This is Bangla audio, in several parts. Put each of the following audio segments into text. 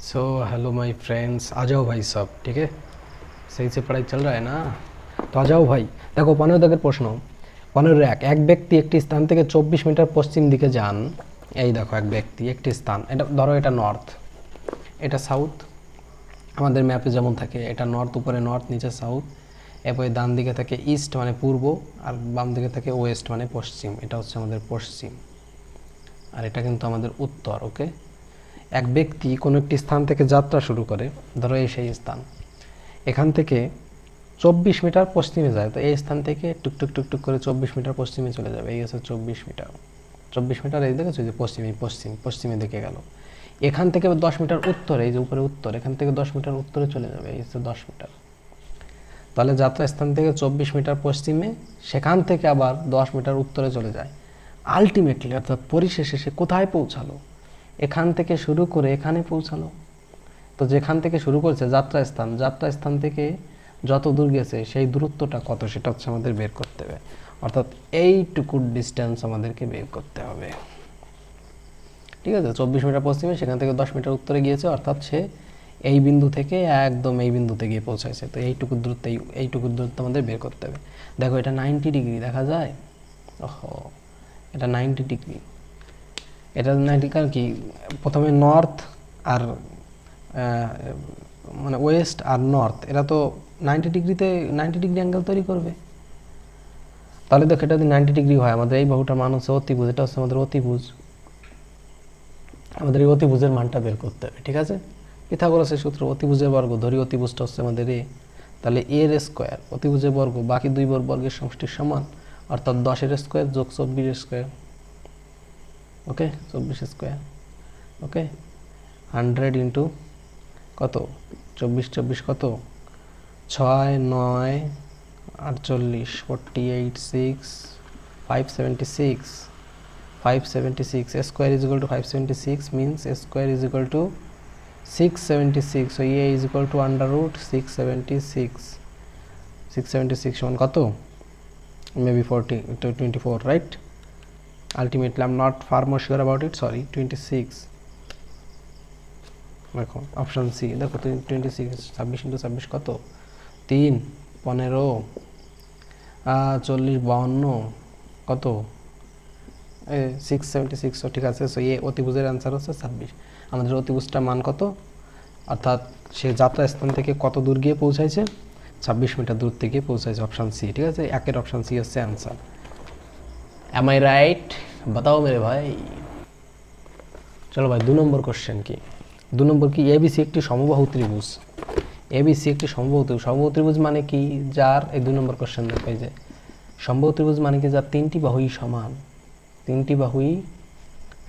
सो हेलो माय फ्रेंड्स, आ जाओ भाई सब। ठीक है, सही से पढ़ाई चल रहा है ना? तो आ जाओ भाई। দেখো 15 দাগের প্রশ্ন। 15 এক ব্যক্তি একটি স্থান থেকে 24 মিটার পশ্চিম দিকে যান। এই দেখো, এক ব্যক্তি একটি স্থান, এটা ধরো এটা নর্থ, এটা সাউথ। আমাদের ম্যাপে যেমন থাকে, এটা নর্থ, উপরে নর্থ, নিচে সাউথ। এরপরে ডান দিকে থাকে ইস্ট মানে পূর্ব, আর বাম দিকে থাকে ওয়েস্ট মানে পশ্চিম। এটা হচ্ছে আমাদের পশ্চিম, আর এটা কিন্তু আমাদের উত্তর। ওকে, এক ব্যক্তি কোনো একটি স্থান থেকে যাত্রা শুরু করে, ধরো এই সেই স্থান, এখান থেকে 24 মিটার পশ্চিমে যায়। তো এই স্থান থেকে টুকটুক টুকটুক করে 24 মিটার পশ্চিমে চলে যাবে। এই হচ্ছে 24 মিটার। 24 মিটার এই দেখেছো, যে পশ্চিমে দিকে গেল। এখান থেকে 10 মিটার উত্তরে, এই যে উপরে উত্তর, এখান থেকে 10 মিটার উত্তরে চলে যাবে। এই হচ্ছে 10 মিটার। তাহলে যাত্রা স্থান থেকে 24 মিটার পশ্চিমে, সেখান থেকে আবার 10 মিটার উত্তরে চলে যায়। আলটিমেটলি অর্থাৎ পরিশেষে সে কোথায় পৌঁছালো? এখান থেকে শুরু করে এখানে পৌঁছালো। তো যেখান থেকে শুরু করেছে যাত্রা স্থান থেকে যত দূর গেছে সেই দূরত্বটা কত, সেটা হচ্ছে আমাদের বের করতে হবে। অর্থাৎ এইটুকু ডিস্টেন্স আমাদেরকে বের করতে হবে। ঠিক আছে, 24 মিটার পশ্চিমে, সেখান থেকে 10 মিটার উত্তরে গিয়েছে, অর্থাৎ সে এই বিন্দু থেকে একদম এই বিন্দুতে গিয়ে পৌঁছাইছে। তো এইটুকু দূরত্ব আমাদের বের করতে হবে। দেখো, এটা 90 ডিগ্রি দেখা যায়। ওহো, এটা 90 ডিগ্রি। এটা 90, কারণ কি প্রথমে নর্থ আর মানে ওয়েস্ট আর নর্থ, এরা তো 90 ডিগ্রিতে 90 ডিগ্রি অ্যাঙ্গেল তৈরি করবে। তাহলে দেখো, এটা যদি 90 ডিগ্রি হয়, আমাদের এই বাহুটার মান হচ্ছে অতিভুজ, এটা হচ্ছে আমাদের অতিভুজ। আমাদের এই অতিভুজের মানটা বের করতে হবে। ঠিক আছে, পিথাগোরাসের সূত্র, অতিভুজের বর্গ ধরি, অতিভুজটা হচ্ছে আমাদের এ, তাহলে এর স্কোয়ার অতিভুজের বর্গ বাকি দুই বর্গের সমষ্টির সমান, অর্থাৎ 10-এর স্কোয়ার যোগ 24-এর square. Okay, 24 square. Okay, 100 into কত, 24 কত, 6 9 48 48 6 576 square is equal to 576, means square is equal to 676। So A is equal to under root 676 সমান কত, maybe 24, right? Ultimately I am not far more sure about it, sorry, 26। দেখো অপশান সি, দেখো 26, 26 ইন্টু 26 কত, 3 15 40 52 কত, 676। ঠিক আছে, সো এই অতিভুজের অ্যান্সার হচ্ছে 26। আমাদের অতিভুজটার মান কত, অর্থাৎ সে যাত্রা স্থান থেকে কত দূর গিয়ে পৌঁছাইছে, 26 মিটার দূর থেকে পৌঁছাইছে, অপশান সি। ঠিক আছে, একের অপশান সি হচ্ছে অ্যান্সার। Am I right? बताओ मेरे ভাই। চলো ভাই, 2 নম্বর কোশ্চেন কি? 2 নম্বর কি, এবিসি একটি সমবাহু ত্রিভুজ। এবিসি একটি সমবাহু ত্রিভুজ মানে কি, যার এই 2 নম্বর কোশ্চেন দেখো, এই যে সমবাহু ত্রিভুজ মানে কি, যার 3টি বাহুই সমান। 3টি বাহুই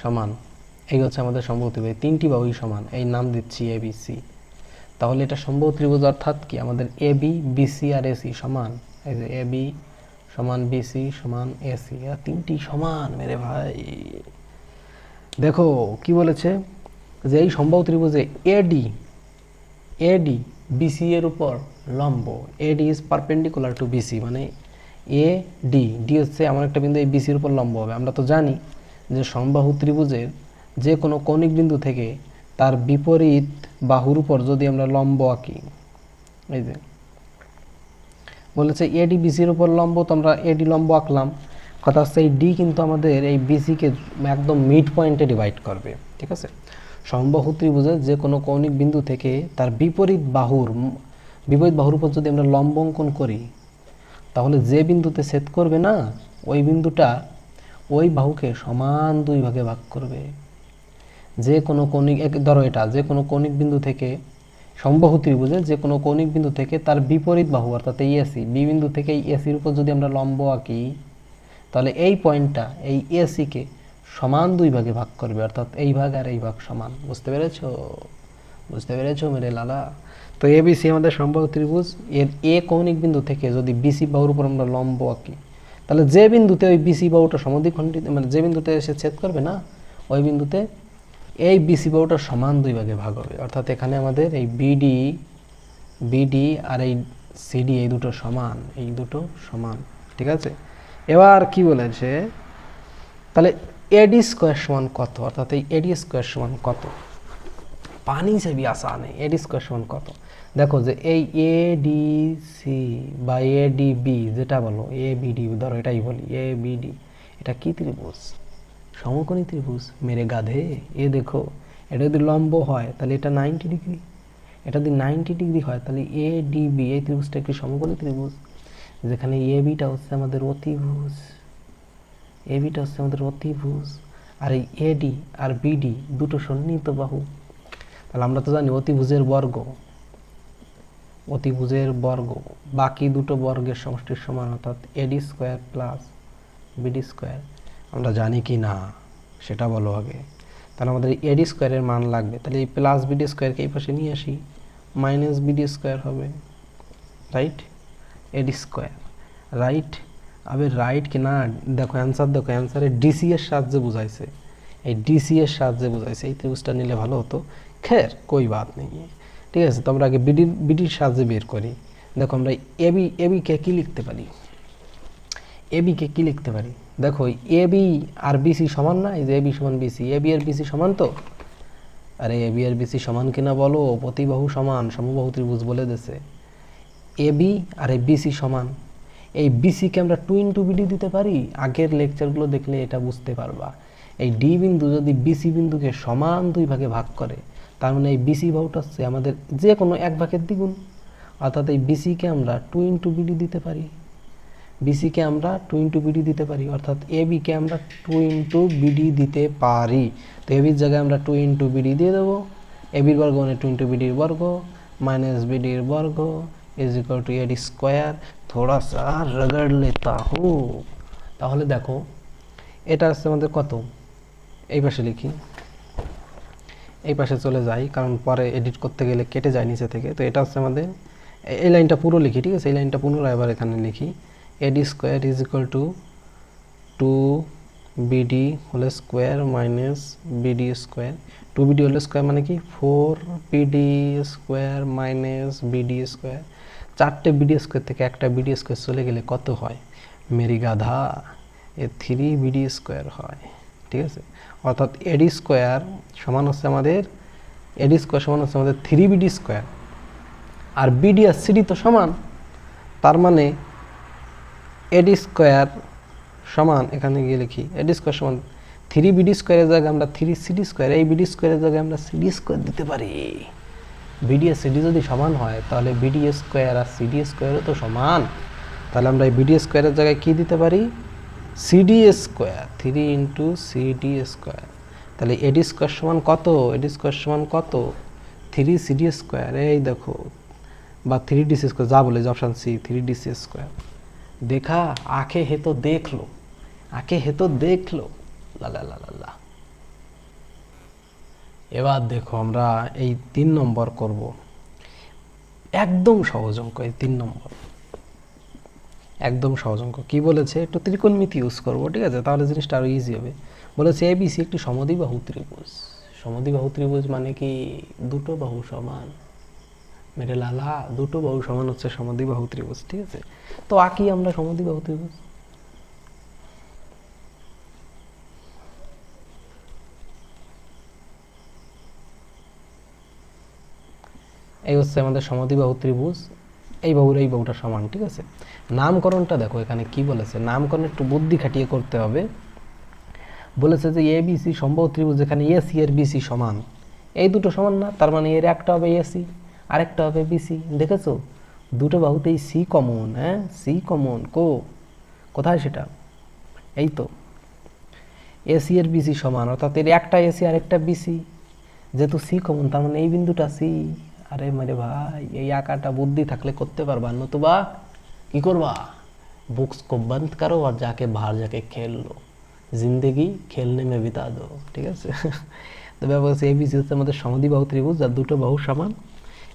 সমান, এই হচ্ছে আমাদের সমবাহু ত্রিভুজ। 3টি বাহুই সমান, এই নাম দিচ্ছি এবিসি। তাহলে এটা সমবাহু ত্রিভুজ, অর্থাৎ কি আমাদের এবি বিসি আর এসি সমান। এই যে এবি সমান বিসি সমান এসি, আর 3টি সমান মেরে ভাই। দেখো কি বলেছে, যে এই সমবাহু ত্রিভুজে এডি বিসি এর উপর লম্ব। AD is perpendicular to BC, মানে ডি হচ্ছে এমন একটা বিন্দু এই বিসির উপর লম্ব হবে। আমরা তো জানি যে সমবাহু ত্রিভুজের যে কোনো কৌণিক বিন্দু থেকে তার বিপরীত বাহুর উপর যদি আমরা লম্ব আঁকি, এই যে বলেছে এডি বিসির উপর লম্ব, তো আমরা এডি লম্ব আঁকলাম। কথা হচ্ছে এই ডি কিন্তু আমাদের এই বিসিকে একদম মিড পয়েন্টে ডিভাইড করবে। ঠিক আছে, সমবাহু ত্রিভুজের যে কোনো কৌণিক বিন্দু থেকে তার বিপরীত বাহুর উপর যদি আমরা লম্ব অঙ্কন করি, তাহলে যে বিন্দুতে ছেদ করবে না, ওই বিন্দুটা ওই বাহুকে সমান 2 ভাগে ভাগ করবে। যে কোনো কৌণিক, ধরো এটা যে কোনো কৌণিক বিন্দু থেকে, সমবাহু ত্রিভুজে যে কোনো কৌণিক বিন্দু থেকে তার বিপরীত বাহু, অর্থাৎ এই এসি, বি বিন্দু থেকে এই এসির উপর যদি আমরা লম্ব আঁকি, তাহলে এই পয়েন্টটা এই এসিকে সমান 2 ভাগে ভাগ করবে, অর্থাৎ এই ভাগ আর এই ভাগ সমান। বুঝতে পেরেছো মেরে লালা? তো এবিসি আমাদের সমবাহু ত্রিভুজ। এর এ কৌণিক বিন্দু থেকে যদি বিসি বাহুর উপর আমরা লম্ব আঁকি, তাহলে যে বিন্দুতে ওই বিসি বাহুটা সমদ্বিখণ্ডিত, মানে যে বিন্দুতে এসে ছেদ করবে না, ওই বিন্দুতে এই বিসি বাহুটা সমান 2 ভাগে ভাগ হবে। অর্থাৎ এখানে আমাদের এই বিডি আর এই সিডি এই দুটো সমান। ঠিক আছে, এবার কি বলেছে, তাহলে এডি স্কোয়ার সমান কত, অর্থাৎ এই এডি স্কোয়ার সমান কত? पानी से भी आसान है। एडी स्কয়ার সমান কত? দেখো যে এই এ ডি সি বা এ ডি বি যেটা বলো, এ বি ডি ধরো এটাই বলি, এ বি ডি, এটা কি ত্রিভুজ? সমকোণী ত্রিভুজ। মেরে গাধে, এ দেখো এটা যদি লম্ব হয় তাহলে এটা 90 ডিগ্রি, এটা যদি 90 ডিগ্রি হয় তাহলে এ ডি বি এই ত্রিভুজটা একটি সমকোণী ত্রিভুজ, যেখানে এ বিটা হচ্ছে আমাদের অতিভুজ, এ বিটা হচ্ছে আমাদের অতিভুজ, আর এই এডি আর বিডি দুটো সন্নিহিত বাহু। তাহলে আমরা তো জানি অতিভুজের বর্গ, অতিভুজের বর্গ বাকি দুটো বর্গের সমষ্টির সমান, অর্থাৎ এডি স্কয়ার প্লাস বিডি স্কয়ার। আমরা জানি কি না সেটা বলো আগে। তাহলে আমাদের এডি স্কয়ারের মান লাগবে, তাহলে এই প্লাস বিডি স্কয়ারকে এই পাশে নিয়ে আসি, মাইনাস বিডি স্কয়ার হবে, রাইট? এডি স্কয়ার, রাইট? আবে রাইট কি না দেখো অ্যান্সার, দেখো অ্যান্সারে ডিসি এর সাহায্যে বুঝাইছে, এই ডিসি এর সাহায্যে বুঝাইছে। এই ত্রিভুজটা নিলে ভালো হতো, খের কোই বাত নেই, ঠিক আছে? তো আমরা আগে বিডির সাহায্যে বের করি। দেখো আমরা এবিকে কি লিখতে পারি, এবিকে কি লিখতে পারি? দেখো এবি আর বিসি সমান না, এই যে এবি সমান বিসি, এবি আর বিসি সমান তো? আরে এবি আর বিসি সমান কিনা বলো, প্রতিবাহু সমান, সমবাহু ত্রিভুজ বলে দিয়েছে। এবি আর এই বিসি সমান, এই বিসিকে আমরা 2 ইন্টু বিডি দিতে পারি। আগের লেকচারগুলো দেখলে এটা বুঝতে পারবা। এই ডি বিন্দু যদি বিসি বিন্দুকে সমান 2 ভাগে ভাগ করে, তার মানে এই বিসি বাহুটা হচ্ছে আমাদের যে কোনো এক ভাগের দ্বিগুণ, অর্থাৎ এই বিসিকে আমরা 2 ইন্টু বিডি দিতে পারি, বিসিকে আমরা 2 ইন্টু বিডি দিতে পারি, অর্থাৎ এবিকে আমরা 2 ইন্টু বিডি দিতে পারি। তো এবির জায়গায় আমরা 2 ইন্টু বিডি দিয়ে দেবো, এবির বর্গ মানে 2 ইন্টু বিডির বর্গ মাইনাস বিডির বর্গ is equal to AD square. थोड़ा सा रगड़ लेता हूँ। তাহলে দেখো এটা হচ্ছে আমাদের কত, এই পাশে লিখি, এই পাশে চলে যাই কারণ পরে এডিট করতে গেলে কেটে যায় নিচে থেকে। তো এটা হচ্ছে আমাদের, এই লাইনটা পুরো লিখি, ঠিক আছে? এই লাইনটা পুনরায় এবার এখানে লিখি, AD square is equal to 2BD whole square minus BD square. 2BD whole square মানে কি 4BD square minus BD square. 4টে BD স্কোয়ার থেকে একটা BD স্কোয়ার চলে গেলে কত হয় মেরি গাধা? এ 3BD স্কোয়ার হয়, ঠিক আছে? অর্থাৎ এডি স্কোয়ার সমান হচ্ছে আমাদের, এডি স্কোয়ার সমান হচ্ছে আমাদের 3BD স্কোয়ার, আর বিডি আর সিডি তো সমান, তার মানে এডি স্কোয়ার সমান, এখানে গিয়ে লিখি এডি স্কোয়ার সমান 3BD স্কোয়ারের জায়গায় আমরা 3CD স্কোয়ার, এই বিডি স্কোয়ারের জায়গায় আমরা সিডি স্কোয়ার দিতে পারি। বিডি আর সিডি যদি সমান হয় তাহলে বিডি স্কোয়ার আর সিডি স্কোয়ারও তো সমান, তাহলে আমরা এই বিডি স্কোয়ারের জায়গায় কি দিতে পারি? CD square, 3 into CD square. তাহলে এডি স্কোয়ার সমান কত? এডি স্কোয়ার সমান কত? 3CD স্কোয়ার, এই দেখো, বা 3DC স্কোয়ার, যা বলে অপশান সি 3DC স্কোয়ার। देखा आंखें है तो देख लो, आंखें है तो देख लो, ला ला ला ला ला। এবার দেখো আমরা এই 3 নম্বর করব, একদম সহজ অঙ্ক। এই 3 নম্বর একদম সহজ অঙ্ক। কি বলেছে? একটু ত্রিকোণমিতি ইউজ করব, ঠিক আছে? তাহলে জিনিসটা আরো ইজি হবে। বলেছে এবিসি একটি সমদ্বিবাহু ত্রিভুজ। সমদ্বিবাহু ত্রিভুজ মানে কি দুটো বাহু সমান, মেরে লালা, দুটো বাহু সমান হচ্ছে সমদ্বিবাহু ত্রিভুজ, ঠিক আছে? তো আঁকি আমরা সমদ্বিবাহু ত্রিভুজ। এই হচ্ছে আমাদের সমদ্বিবাহু ত্রিভুজ, এই বাহুর এই বাহুটা সমান, ঠিক আছে? নামকরণটা দেখো এখানে কি বলেছে, নামকরণ একটু বুদ্ধি খাটিয়ে করতে হবে। বলেছে যে এবিসি সমবাহু ত্রিভুজ, যেখানে এসি এর বিসি সমান, এই দুটো সমান না, তার মানে এর একটা হবে এসি আরেকটা হবে বিসি। দেখেছো দুটো বাহুতেই সি কমন, হ্যাঁ সি কমন, কোথায় সেটা? এই তো এসি এর বিসি সমান, অর্থাৎ এর একটা এসি আরেকটা বিসি, যেহেতু সি কমন তার মানে এই বিন্দুটা সি। আরে মেরে ভাই এই আঁকাটা বুদ্ধি থাকলে করতে পারবা, নতুবা কি করবা? बुक्स को बंद करो और जाके बाहर जाके खेल लो, जिंदगी खेलने में बिता दो, ঠিক আছে? তো ব্যাপার হচ্ছে এবিসি হচ্ছে আমাদের সমদ্বিবাহু ত্রিভুজ যার দুটো বাহু সমান,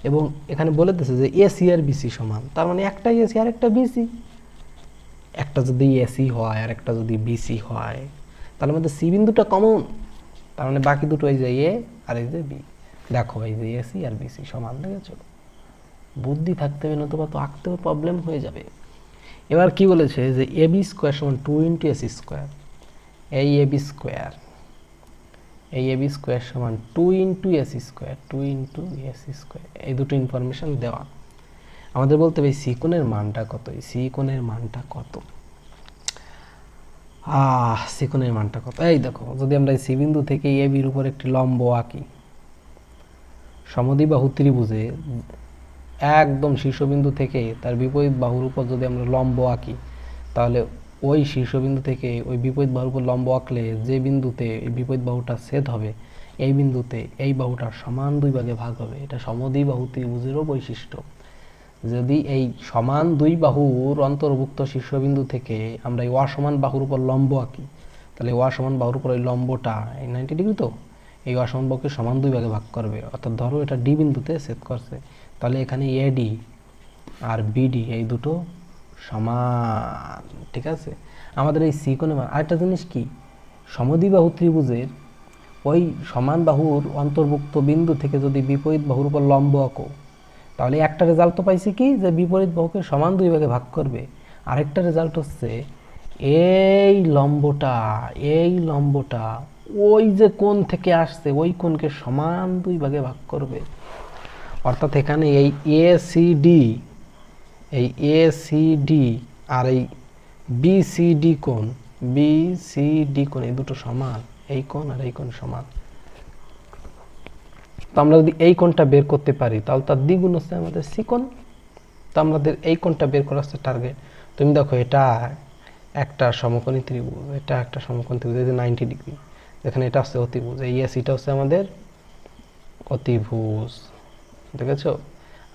এবং এখানে বলে দিয়েছে যে এসি আর বিসি সমান, তার মানে একটা এসি আর একটা বিসি। একটা যদি এসি হয় আর একটা যদি বিসি হয় তাহলে আমাদের সি বিন্দুটা কমন, তার মানে বাকি দুটো এই যে এ আর এই যে বি। দেখো এই যে এসি আর বিসি সমান, দেখেছো? বুদ্ধি থাকতে হবে, নতুবা তো আঁকতেও প্রবলেম হয়ে যাবে। এবার কি বলেছে যে এবি স্কোয়ার সমান 2 ইন্টু এসি স্কোয়ার। এই এবি স্কোয়ার, এই এবি স্কোয়ার সমান 2 into AC square, 2 into AC square, এই দুটো ইনফরমেশন দেওয়া। আমাদের বলতে হবে সি কোণের মানটা কত, এই সি কোণের মানটা কত, সি কোণের মানটা কত। এই দেখো, যদি আমরা এই সি বিন্দু থেকে এ বির উপর একটি লম্ব আঁকি, সমদ্বিবাহু ত্রিভুজে একদম শীর্ষবিন্দু থেকে তার বিপরীত বাহুর উপর যদি আমরা লম্ব আঁকি, তাহলে ওই শীর্ষবিন্দু থেকে ওই বিপরীত বাহুর উপর লম্ব আঁকলে যে বিন্দুতে এই বিপরীত বাহুটা ছেদ হবে, এই বিন্দুতে এই বাহুটা সমান দুই ভাগে ভাগ হবে। এটা সমদ্বিবাহু ত্রিভুজেরও বৈশিষ্ট্য। যদি এই সমান দুই বাহুর অন্তর্ভুক্ত শীর্ষবিন্দু থেকে আমরা এই অসমান বাহুর উপর লম্ব আঁকি, তাহলে অসমান বাহুর উপর এই লম্বটা এই 90 ডিগ্রি, তো এই অসমান বাহুকে সমান দুই ভাগে ভাগ করবে। অর্থাৎ ধরো এটা ডি বিন্দুতে ছেদ করছে, তাহলে এখানে এডি আর বিডি এই দুটো সমান, ঠিক আছে। আমাদের এই সি কোণের মান, আরেকটা জিনিস কি, সমদ্বিবাহু ত্রিভুজের ওই সমান বাহুর অন্তর্ভুক্ত বিন্দু থেকে যদি বিপরীত বাহুর উপর লম্ব আঁকো, তাহলে একটা রেজাল্ট তো পাইছি কি, যে বিপরীত বাহুকে সমান দুই ভাগে ভাগ করবে। আরেকটা রেজাল্ট হচ্ছে এই লম্বটা ওই যে কোণ থেকে আসছে ওই কোণকে সমান দুই ভাগে ভাগ করবে। অর্থাৎ এখানে এই এসিডি আর এই বিসিডি কোণ এই দুটো সমান, এই কোণ আর এই কোণ সমান। তো আমরা যদি এই কোণটা বের করতে পারি, তাহলে তার দ্বিগুণ হচ্ছে আমাদের সি কোণ। তো আমাদের এই কোণটা বের করা হচ্ছে টার্গেট। তুমি দেখো, এটা একটা সমকোণী ত্রিভুজ, এটা একটা সমকোণী ত্রিভুজ, এই যে 90 ডিগ্রি, এখানে এটা হচ্ছে অতিভুজ, এই এসিটা হচ্ছে আমাদের অতিভুজ, দেখেছো।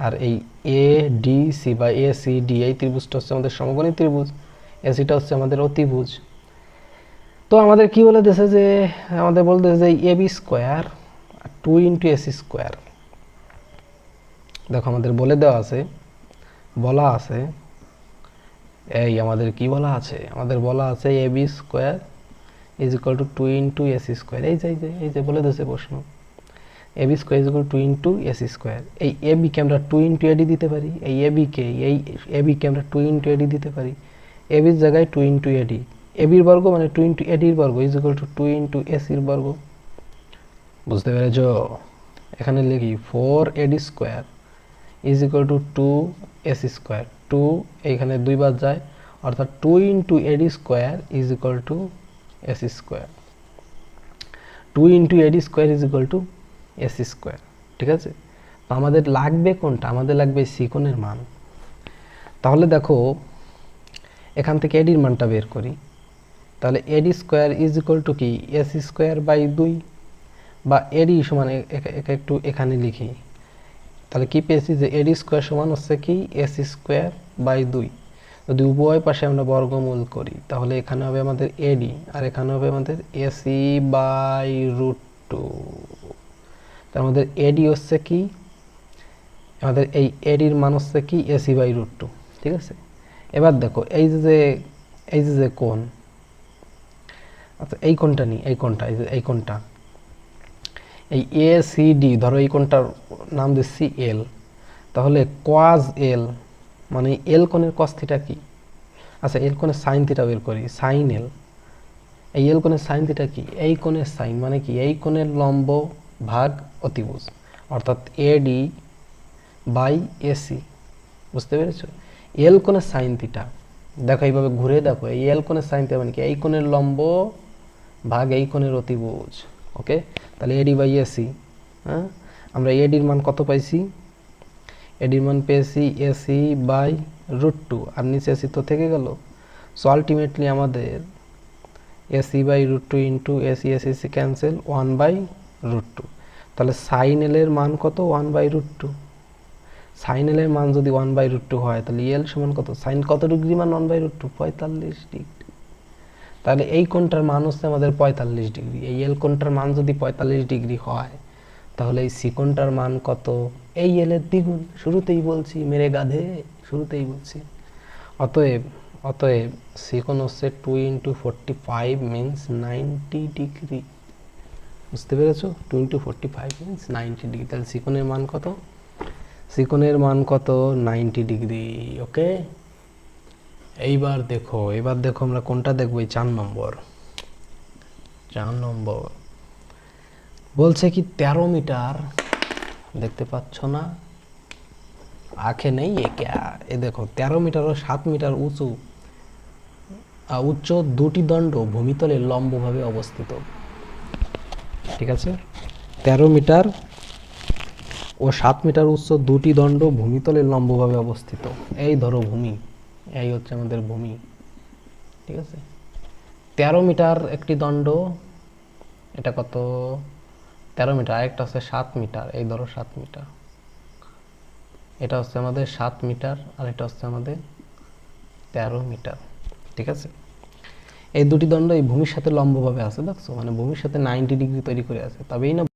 আর এই এ ডি সি বা এ সি ডি এই ত্রিভুজটা হচ্ছে আমাদের সমকোণী ত্রিভুজ, এসিটা হচ্ছে আমাদের অতিভুজ। তো আমাদের কি বলে দিয়েছে, যে আমাদের বলতেছে যে A B square 2 into AC square. দেখো আমাদের বলে দেওয়া আছে, বলা আছে, এই আমাদের কি বলা আছে, আমাদের বলা আছে A B square is equal to 2 into AC square. এই যে বলে দিয়েছে প্রশ্ন, A B square is equal 2 into AC square. এই এ বিকে আমরা 2 ইন্টু এডি দিতে পারি, এই এ বিকে আমরা 2 ইন্টু এডি দিতে পারি। এ বির জায়গায় 2 ইন্টু এডি, এ বির বর্গ মানে 2 ইন্টু এডির বর্গ ইজ ইকুয়াল টু 2 ইন্টু এসির বর্গ। বুঝতে পেরেছো? এখানে লিখি 4 এডি square is equal to 2 AC square. 2 এইখানে দুইবার যায়, অর্থাৎ 2 into eddy square is equal to AC square. 2 into eddy square is equal to AC square, ঠিক আছে। তো আমাদের লাগবে কোনটা, আমাদের লাগবে সি কোণের মান। তাহলে দেখো, এখান থেকে এডির মানটা বের করি, তাহলে এডি স্কোয়ার ইজ ইকুয়াল টু কি, এসি স্কোয়ার বাই 2, বা এডি সমান একটু এখানে লিখি, তাহলে কি পেয়েছি, যে এডি স্কোয়ার সমান হচ্ছে কি এসি স্কোয়ার বাই 2। যদি উভয় পাশে আমরা বর্গমূল করি, তাহলে এখানে হবে আমাদের এডি আর এখানে হবে আমাদের এসি বাই √2। তার মধ্যে এডি হচ্ছে কি, আমাদের এই এডির মান হচ্ছে কি এসি বাই √2, ঠিক আছে। এবার দেখো, এই যে কোণ, আচ্ছা এই কোণটা নি, এই কোণটা এই এ সি ডি, ধরো এই কোণটার নাম দিচ্ছি এল, তাহলে কজ এল মানে এল কোণের কস থিটা কি, আচ্ছা এল কোণের সাইন থিটা বের করি, সাইন এল। এই এল কোণের সাইন থিটা কি, এই কোণের সাইন মানে কি, এই কোণের লম্ব ভাগ অতিভুজ, অর্থাৎ এডি বাই এসি। বুঝতে পেরেছো? এল কোণের সাইন থিটা, দেখো এইভাবে ঘুরে দেখো, এই এল কোণের সাইন থিটা মানে কি, এই কোণের লম্ব ভাগ এই কোণের অতিভুজ। ওকে, তাহলে এডি বাই এসি। হ্যাঁ, আমরা এডির মান কত পাইছি, এডির মান পেয়েছি এসি বাই √2, আর নিচে এসি তো থেকে গেল। সো আলটিমেটলি আমাদের AC by √2 into AC AC cancel, 1 by √2। তাহলে সাইন এল এর মান কত, 1 বাই √2। সাইন এল এর মান যদি 1 বাই √2 হয়, তাহলে এল সমান কত, সাইন কত ডিগ্রি মান 1 বাই √2, 45 ডিগ্রি। তাহলে এই কোণটার মান হচ্ছে আমাদের 45 ডিগ্রি। এই এল কোণটার মান যদি 45 ডিগ্রি হয়, তাহলে এই সি কোণটার মান কত, এই এল এর দ্বিগুণ। শুরুতেই বলছি মেরে গাধে, শুরুতেই বলছি। অতএব সি কোণ হচ্ছে 2 ইন্টু 45 মিনস 90 ডিগ্রি। বুঝতে পেরেছো? 2 ইন্টু 45 মিনস 90 ডিগ্রি। তাহলে সি কোণের মান কত, সি কোণের মান কত, 90 ডিগ্রি। ওকে, এবার দেখো আমরা কোনটা দেখবো, এই 4 নম্বর। বলছে কি 13 মিটার, দেখতে পাচ্ছ না, আঁখে নেই এ ক্যা, এ দেখো 13 মিটার ও 7 মিটার উচ্চ দুটি দণ্ড ভূমিতলে লম্বভাবে অবস্থিত। ঠিক আছে, 13 মিটার ও 7 মিটার উচ্চ দুটি দণ্ড ভূমিতলে লম্বভাবে অবস্থিত। এই ধরো ভূমি, এই হচ্ছে আমাদের ভূমি। ঠিক আছে, 13 মিটার একটি দণ্ড, এটা কত, 13 মিটার, আরেকটা হচ্ছে 7 মিটার, এই ধরো 7 মিটার, এটা হচ্ছে আমাদের 7 মিটার, আর এটা হচ্ছে আমাদের 13 মিটার। ঠিক আছে, এই দুটি দণ্ড এই ভূমির সাথে লম্বভাবে আছে, দেখছো, মানে ভূমির সাথে 90 ডিগ্রি তৈরি করে আছে, তবেই না